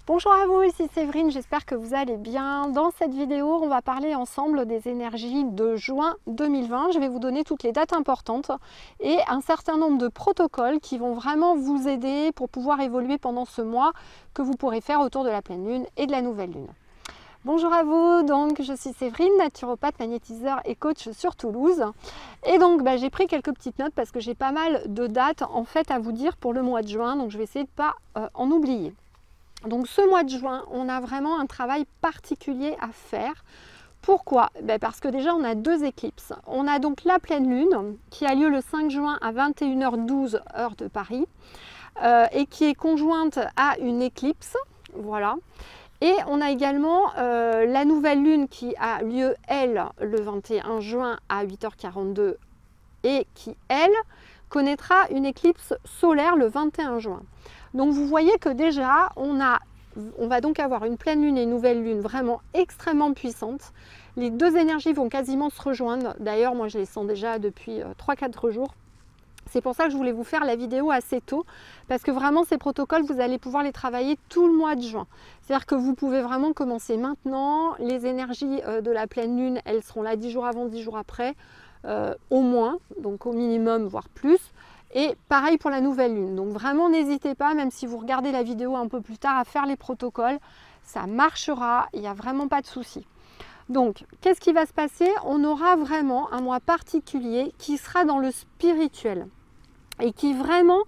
Bonjour à vous, ici Séverine, j'espère que vous allez bien. Dans cette vidéo, on va parler ensemble des énergies de juin 2020. Je vais vous donner toutes les dates importantes et un certain nombre de protocoles qui vont vraiment vous aider pour pouvoir évoluer pendant ce mois que vous pourrez faire autour de la pleine lune et de la nouvelle lune. Bonjour à vous, donc je suis Séverine, naturopathe, magnétiseur et coach sur Toulouse. Et donc j'ai pris quelques petites notes parce que j'ai pas mal de dates en fait à vous dire pour le mois de juin, donc je vais essayer de ne pas en oublier. Donc ce mois de juin, on a vraiment un travail particulier à faire. Pourquoi? Parce que déjà on a deux éclipses. On a donc la pleine lune qui a lieu le 5 juin à 21h12 heure de Paris et qui est conjointe à une éclipse. Voilà. Et on a également la nouvelle lune qui a lieu, elle, le 21 juin à 8h42 et qui, elle, connaîtra une éclipse solaire le 21 juin. Donc vous voyez que déjà, on va donc avoir une pleine lune et une nouvelle lune vraiment extrêmement puissantes. Les deux énergies vont quasiment se rejoindre. D'ailleurs, moi je les sens déjà depuis 3-4 jours. C'est pour ça que je voulais vous faire la vidéo assez tôt, parce que vraiment ces protocoles, vous allez pouvoir les travailler tout le mois de juin. C'est-à-dire que vous pouvez vraiment commencer maintenant. Les énergies de la pleine lune, elles seront là 10 jours avant, 10 jours après, au moins, donc au minimum, voire plus. Et pareil pour la nouvelle lune. Donc vraiment, n'hésitez pas, même si vous regardez la vidéo un peu plus tard, à faire les protocoles. Ça marchera, il n'y a vraiment pas de souci. Donc, qu'est-ce qui va se passer? On aura vraiment un mois particulier qui sera dans le spirituel. Et qui vraiment,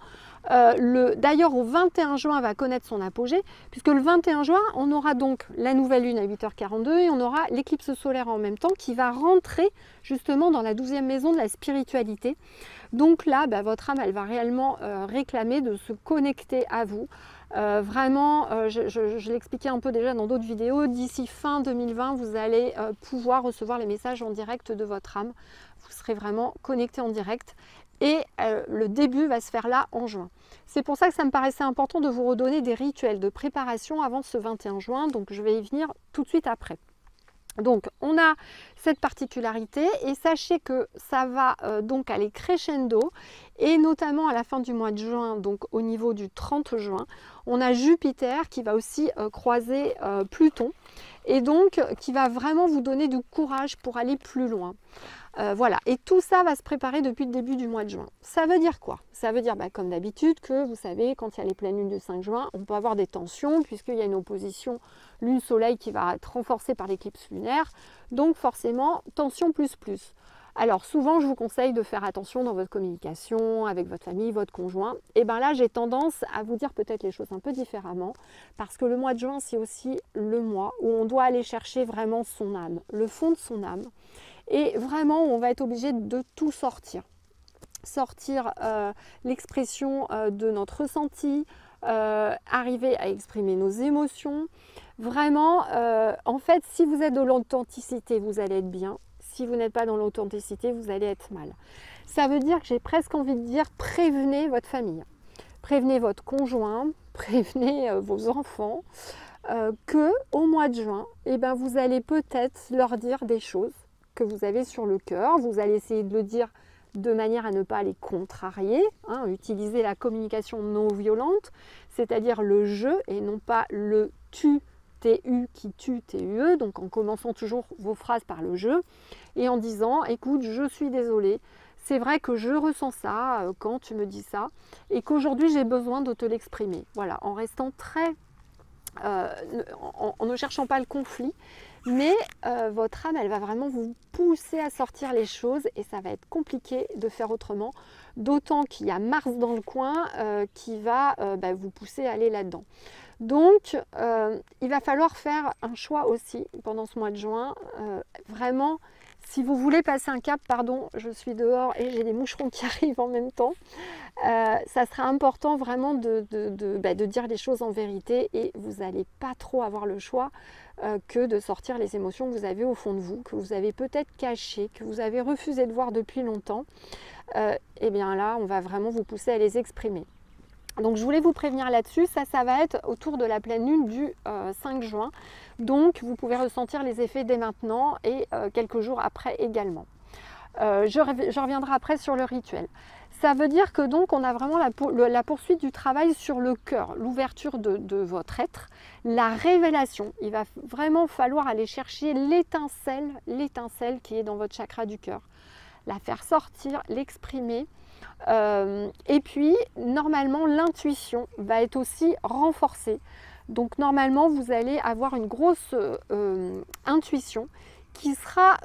d'ailleurs au 21 juin, va connaître son apogée. Puisque le 21 juin, on aura donc la nouvelle lune à 8h42 et on aura l'éclipse solaire en même temps qui va rentrer justement dans la 12e maison de la spiritualité. Donc là, votre âme, elle va réellement réclamer de se connecter à vous. Vraiment, je l'expliquais un peu déjà dans d'autres vidéos, d'ici fin 2020, vous allez pouvoir recevoir les messages en direct de votre âme. Vous serez vraiment connecté en direct et le début va se faire là en juin. C'est pour ça que ça me paraissait important de vous redonner des rituels de préparation avant ce 21 juin, donc je vais y venir tout de suite après. Donc on a cette particularité et sachez que ça va donc aller crescendo et notamment à la fin du mois de juin, donc au niveau du 30 juin, on a Jupiter qui va aussi croiser Pluton et donc qui va vraiment vous donner du courage pour aller plus loin. Voilà, et tout ça va se préparer depuis le début du mois de juin. Ça veut dire quoi? Ça veut dire comme d'habitude que vous savez, quand il y a les pleines lunes du 5 juin, on peut avoir des tensions puisqu'il y a une opposition lune-soleil qui va être renforcée par l'éclipse lunaire. Donc forcément, tension plus plus. Alors souvent, je vous conseille de faire attention dans votre communication avec votre famille, votre conjoint. Et bien là, j'ai tendance à vous dire peut-être les choses un peu différemment parce que le mois de juin, c'est aussi le mois où on doit aller chercher vraiment son âme, le fond de son âme. Et vraiment, on va être obligé de tout sortir. Sortir l'expression de notre ressenti, arriver à exprimer nos émotions. Vraiment, en fait, si vous êtes dans l'authenticité, vous allez être bien. Si vous n'êtes pas dans l'authenticité, vous allez être mal. Ça veut dire que j'ai presque envie de dire, prévenez votre famille. Prévenez votre conjoint, prévenez vos enfants, qu'au mois de juin, vous allez peut-être leur dire des choses que vous avez sur le cœur. Vous allez essayer de le dire de manière à ne pas les contrarier, utiliser la communication non violente, c'est-à-dire le je et non pas le tu, tu qui tue, tue, donc en commençant toujours vos phrases par le je et en disant écoute, je suis désolée, c'est vrai que je ressens ça quand tu me dis ça et qu'aujourd'hui j'ai besoin de te l'exprimer. Voilà, en restant très en ne cherchant pas le conflit, mais votre âme, elle va vraiment vous pousser à sortir les choses et ça va être compliqué de faire autrement, d'autant qu'il y a Mars dans le coin qui va vous pousser à aller là-dedans. Donc, il va falloir faire un choix aussi pendant ce mois de juin, vraiment. Si vous voulez passer un cap, pardon, je suis dehors et j'ai des moucherons qui arrivent en même temps, ça sera important vraiment de dire les choses en vérité et vous n'allez pas trop avoir le choix que de sortir les émotions que vous avez au fond de vous, que vous avez peut-être cachées, que vous avez refusé de voir depuis longtemps. Et bien là, on va vraiment vous pousser à les exprimer. Donc je voulais vous prévenir là-dessus, ça va être autour de la pleine lune du 5 juin. Donc vous pouvez ressentir les effets dès maintenant et quelques jours après également. Je reviendrai après sur le rituel. Ça veut dire que donc on a vraiment la poursuite du travail sur le cœur, l'ouverture de votre être, la révélation. Il va vraiment falloir aller chercher l'étincelle qui est dans votre chakra du cœur, la faire sortir, l'exprimer. Et puis normalement l'intuition va être aussi renforcée. Donc normalement vous allez avoir une grosse intuition qui sera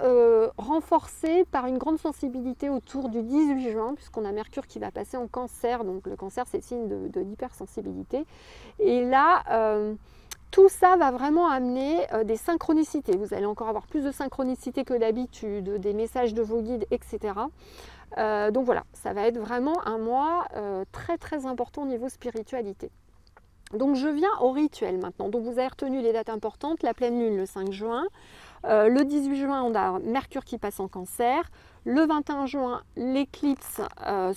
renforcée par une grande sensibilité autour du 18 juin, puisqu'on a Mercure qui va passer en Cancer. Donc le Cancer, c'est le signe de l'hypersensibilité. Et là, tout ça va vraiment amener des synchronicités. Vous allez encore avoir plus de synchronicité que d'habitude, des messages de vos guides, etc. Donc voilà, ça va être vraiment un mois très très important au niveau spiritualité. Donc je viens au rituel maintenant. Donc vous avez retenu les dates importantes, la pleine lune le 5 juin, le 18 juin on a Mercure qui passe en Cancer, le 21 juin l'éclipse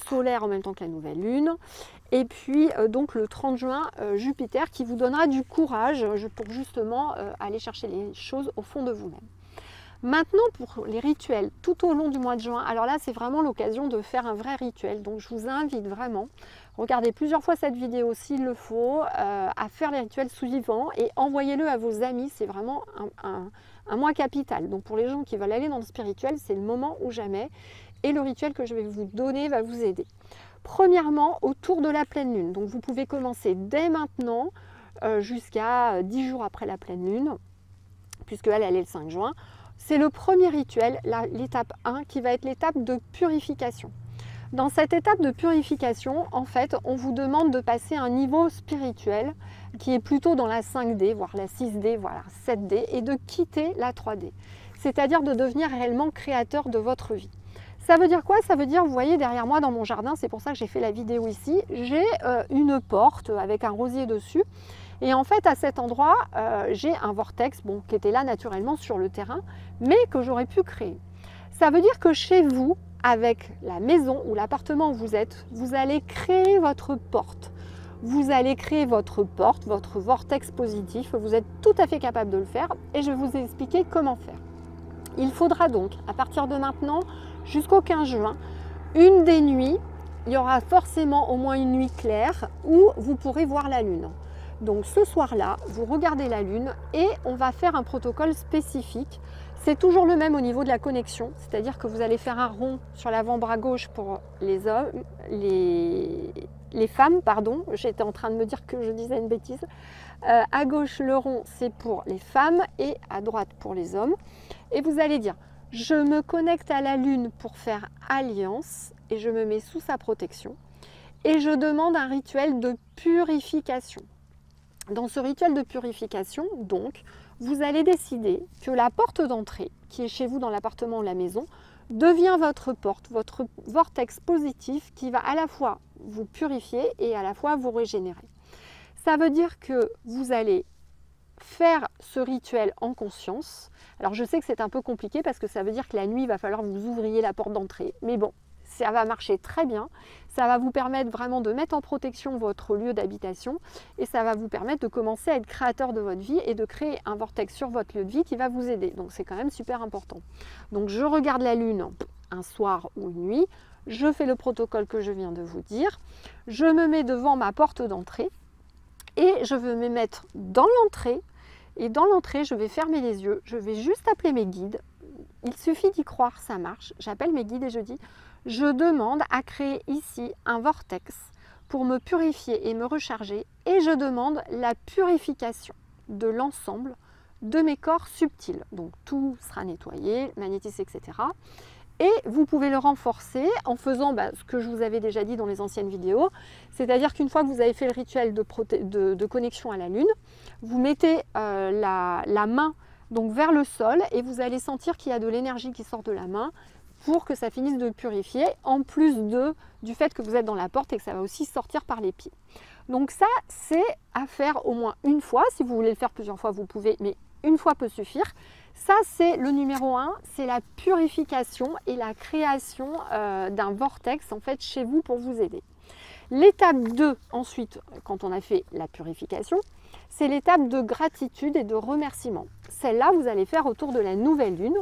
solaire en même temps que la nouvelle lune, et puis donc le 30 juin Jupiter qui vous donnera du courage pour justement aller chercher les choses au fond de vous-même. Maintenant pour les rituels tout au long du mois de juin, alors là c'est vraiment l'occasion de faire un vrai rituel, donc je vous invite vraiment, regardez plusieurs fois cette vidéo s'il le faut, à faire les rituels suivants et envoyez-le à vos amis, c'est vraiment un mois capital. Donc pour les gens qui veulent aller dans le spirituel, c'est le moment ou jamais, et le rituel que je vais vous donner va vous aider. Premièrement, autour de la pleine lune, donc vous pouvez commencer dès maintenant jusqu'à 10 jours après la pleine lune, puisque elle est le 5 juin. C'est le premier rituel, l'étape 1, qui va être l'étape de purification. Dans cette étape de purification, en fait, on vous demande de passer à un niveau spirituel qui est plutôt dans la 5D, voire la 6D, voire la 7D, et de quitter la 3D. C'est-à-dire de devenir réellement créateur de votre vie. Ça veut dire quoi? Ça veut dire, vous voyez derrière moi dans mon jardin, c'est pour ça que j'ai fait la vidéo ici, j'ai une porte avec un rosier dessus. Et en fait, à cet endroit, j'ai un vortex qui était là naturellement sur le terrain, mais que j'aurais pu créer. Ça veut dire que chez vous, avec la maison ou l'appartement où vous êtes, vous allez créer votre porte. Vous allez créer votre porte, votre vortex positif. Vous êtes tout à fait capable de le faire et je vais vous expliquer comment faire. Il faudra donc, à partir de maintenant, jusqu'au 15 juin, une des nuits, il y aura forcément au moins une nuit claire où vous pourrez voir la lune. Donc ce soir-là, vous regardez la lune et on va faire un protocole spécifique. C'est toujours le même au niveau de la connexion, c'est-à-dire que vous allez faire un rond sur l'avant-bras gauche pour les hommes, les femmes, pardon. J'étais en train de me dire que je disais une bêtise. À gauche, le rond, c'est pour les femmes et à droite pour les hommes. Et vous allez dire, je me connecte à la lune pour faire alliance et je me mets sous sa protection. Et je demande un rituel de purification. Dans ce rituel de purification, donc, vous allez décider que la porte d'entrée, qui est chez vous dans l'appartement ou la maison, devient votre porte, votre vortex positif qui va à la fois vous purifier et à la fois vous régénérer. Ça veut dire que vous allez faire ce rituel en conscience. Alors je sais que c'est un peu compliqué parce que ça veut dire que la nuit, il va falloir que vous ouvriez la porte d'entrée. Mais bon, ça va marcher très bien. Ça va vous permettre vraiment de mettre en protection votre lieu d'habitation et ça va vous permettre de commencer à être créateur de votre vie et de créer un vortex sur votre lieu de vie qui va vous aider. Donc c'est quand même super important. Donc je regarde la lune un soir ou une nuit. Je fais le protocole que je viens de vous dire. Je me mets devant ma porte d'entrée et je vais me mettre dans l'entrée. Et dans l'entrée, je vais fermer les yeux. Je vais juste appeler mes guides. Il suffit d'y croire, ça marche. J'appelle mes guides et je dis... Je demande à créer ici un vortex pour me purifier et me recharger et je demande la purification de l'ensemble de mes corps subtils. Donc tout sera nettoyé, magnétisé, etc. Et vous pouvez le renforcer en faisant ce que je vous avais déjà dit dans les anciennes vidéos, c'est-à-dire qu'une fois que vous avez fait le rituel de connexion à la lune, vous mettez la main donc vers le sol et vous allez sentir qu'il y a de l'énergie qui sort de la main pour que ça finisse de purifier, en plus du fait que vous êtes dans la porte et que ça va aussi sortir par les pieds. Donc ça, c'est à faire au moins une fois. Si vous voulez le faire plusieurs fois, vous pouvez, mais une fois peut suffire. Ça, c'est le numéro 1, c'est la purification et la création d'un vortex en fait chez vous pour vous aider. L'étape 2, ensuite, quand on a fait la purification, c'est l'étape de gratitude et de remerciement. Celle-là, vous allez faire autour de la nouvelle lune.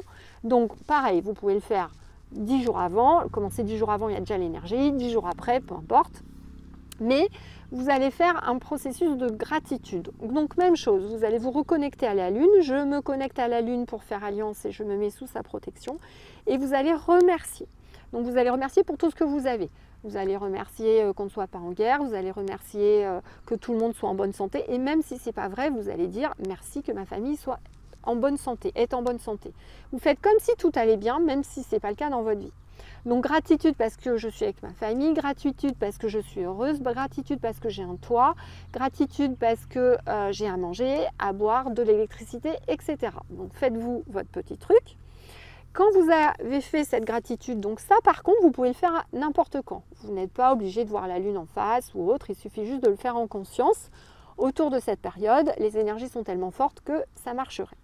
Donc pareil, vous pouvez le faire 10 jours avant, commencez 10 jours avant, il y a déjà l'énergie, 10 jours après, peu importe. Mais vous allez faire un processus de gratitude. Donc même chose, vous allez vous reconnecter à la Lune. Je me connecte à la Lune pour faire alliance et je me mets sous sa protection. Et vous allez remercier. Donc vous allez remercier pour tout ce que vous avez. Vous allez remercier qu'on ne soit pas en guerre, vous allez remercier que tout le monde soit en bonne santé. Et même si ce n'est pas vrai, vous allez dire merci que ma famille soit en bonne santé, est en bonne santé. Vous faites comme si tout allait bien, même si ce n'est pas le cas dans votre vie. Donc gratitude parce que je suis avec ma famille, gratitude parce que je suis heureuse, gratitude parce que j'ai un toit, gratitude parce que j'ai à manger, à boire, de l'électricité, etc. Donc faites-vous votre petit truc. Quand vous avez fait cette gratitude, donc ça par contre vous pouvez le faire n'importe quand. Vous n'êtes pas obligé de voir la lune en face ou autre, il suffit juste de le faire en conscience. Autour de cette période, les énergies sont tellement fortes que ça marcherait.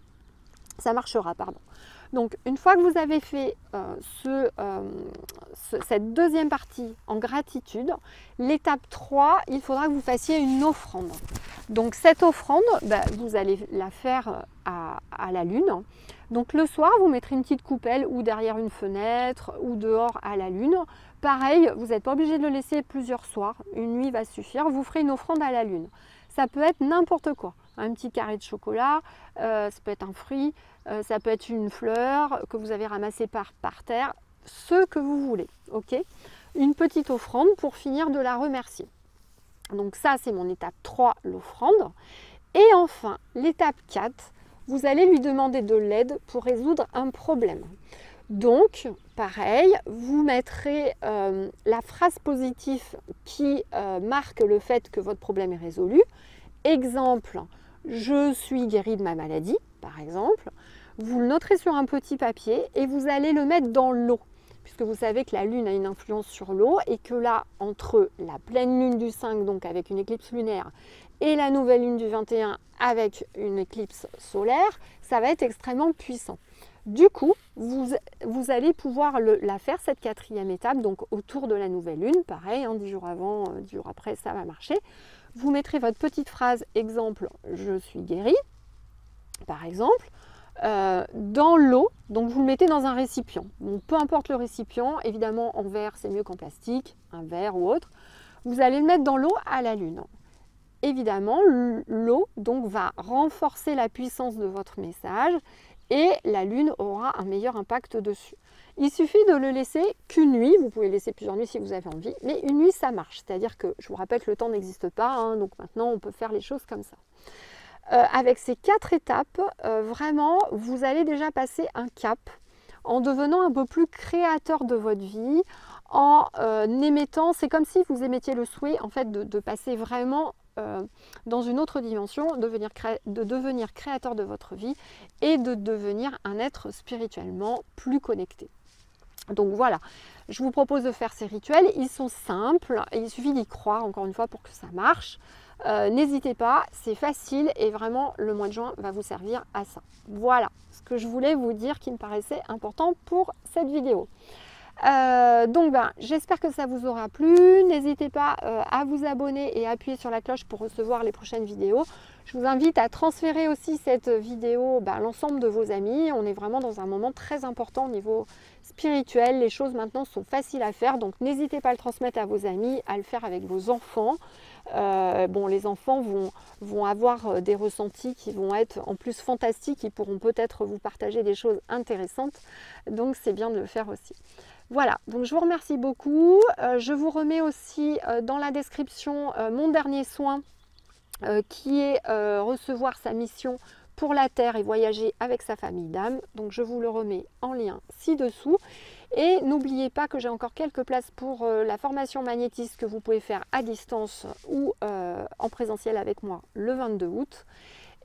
Ça marchera, pardon. Donc, une fois que vous avez fait cette deuxième partie en gratitude, l'étape 3, il faudra que vous fassiez une offrande. Donc, cette offrande, vous allez la faire à la lune. Donc, le soir, vous mettrez une petite coupelle ou derrière une fenêtre ou dehors à la lune. Pareil, vous n'êtes pas obligé de le laisser plusieurs soirs. Une nuit va suffire. Vous ferez une offrande à la lune. Ça peut être n'importe quoi. Un petit carré de chocolat, ça peut être un fruit, ça peut être une fleur que vous avez ramassée par terre, ce que vous voulez. Ok, une petite offrande pour finir de la remercier. Donc ça, c'est mon étape 3, l'offrande. Et enfin, l'étape 4, vous allez lui demander de l'aide pour résoudre un problème. Donc, pareil, vous mettrez la phrase positive qui marque le fait que votre problème est résolu. Exemple, je suis guérie de ma maladie, par exemple. Vous le noterez sur un petit papier et vous allez le mettre dans l'eau. Puisque vous savez que la Lune a une influence sur l'eau et que là, entre la pleine Lune du 5, donc avec une éclipse lunaire, et la nouvelle Lune du 21 avec une éclipse solaire, ça va être extrêmement puissant. Du coup, vous allez pouvoir la faire, cette quatrième étape, donc autour de la nouvelle Lune. Pareil, 10 jours avant, 10 jours après, ça va marcher. Vous mettrez votre petite phrase, exemple, je suis guérie, par exemple, dans l'eau. Donc vous le mettez dans un récipient. Donc peu importe le récipient, évidemment en verre c'est mieux qu'en plastique, un verre ou autre. Vous allez le mettre dans l'eau à la lune. Évidemment, l'eau donc va renforcer la puissance de votre message et la lune aura un meilleur impact dessus. Il suffit de le laisser qu'une nuit, vous pouvez laisser plusieurs nuits si vous avez envie, mais une nuit ça marche, c'est-à-dire que je vous rappelle que le temps n'existe pas, donc maintenant on peut faire les choses comme ça. Avec ces 4 étapes, vraiment vous allez déjà passer un cap en devenant un peu plus créateur de votre vie, en émettant, c'est comme si vous émettiez le souhait en fait de passer vraiment dans une autre dimension, de devenir créateur de votre vie et de devenir un être spirituellement plus connecté. Donc voilà, je vous propose de faire ces rituels, ils sont simples, et il suffit d'y croire encore une fois pour que ça marche. N'hésitez pas, c'est facile et vraiment le mois de juin va vous servir à ça. Voilà ce que je voulais vous dire qui me paraissait important pour cette vidéo. Donc j'espère que ça vous aura plu. N'hésitez pas à vous abonner et à appuyer sur la cloche pour recevoir les prochaines vidéos. Je vous invite à transférer aussi cette vidéo à l'ensemble de vos amis. On est vraiment dans un moment très important au niveau spirituel. Les choses maintenant sont faciles à faire, donc n'hésitez pas à le transmettre à vos amis, à le faire avec vos enfants. Les enfants vont avoir des ressentis qui vont être en plus fantastiques, ils pourront peut-être vous partager des choses intéressantes, donc c'est bien de le faire aussi. Voilà, donc je vous remercie beaucoup. Je vous remets aussi dans la description mon dernier soin qui est recevoir sa mission pour la Terre et voyager avec sa famille d'âme. Donc je vous le remets en lien ci-dessous. Et n'oubliez pas que j'ai encore quelques places pour la formation magnétiste que vous pouvez faire à distance ou en présentiel avec moi le 22 août.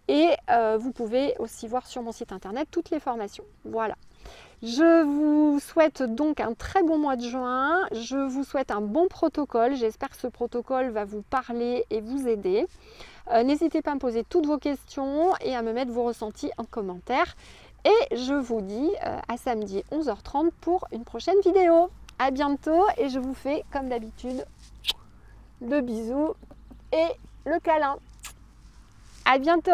Et vous pouvez aussi voir sur mon site internet toutes les formations. Voilà. Je vous souhaite donc un très bon mois de juin. Je vous souhaite un bon protocole. J'espère que ce protocole va vous parler et vous aider. N'hésitez pas à me poser toutes vos questions et à me mettre vos ressentis en commentaire. Et je vous dis à samedi 11h30 pour une prochaine vidéo. À bientôt et je vous fais comme d'habitude le bisou et le câlin. À bientôt!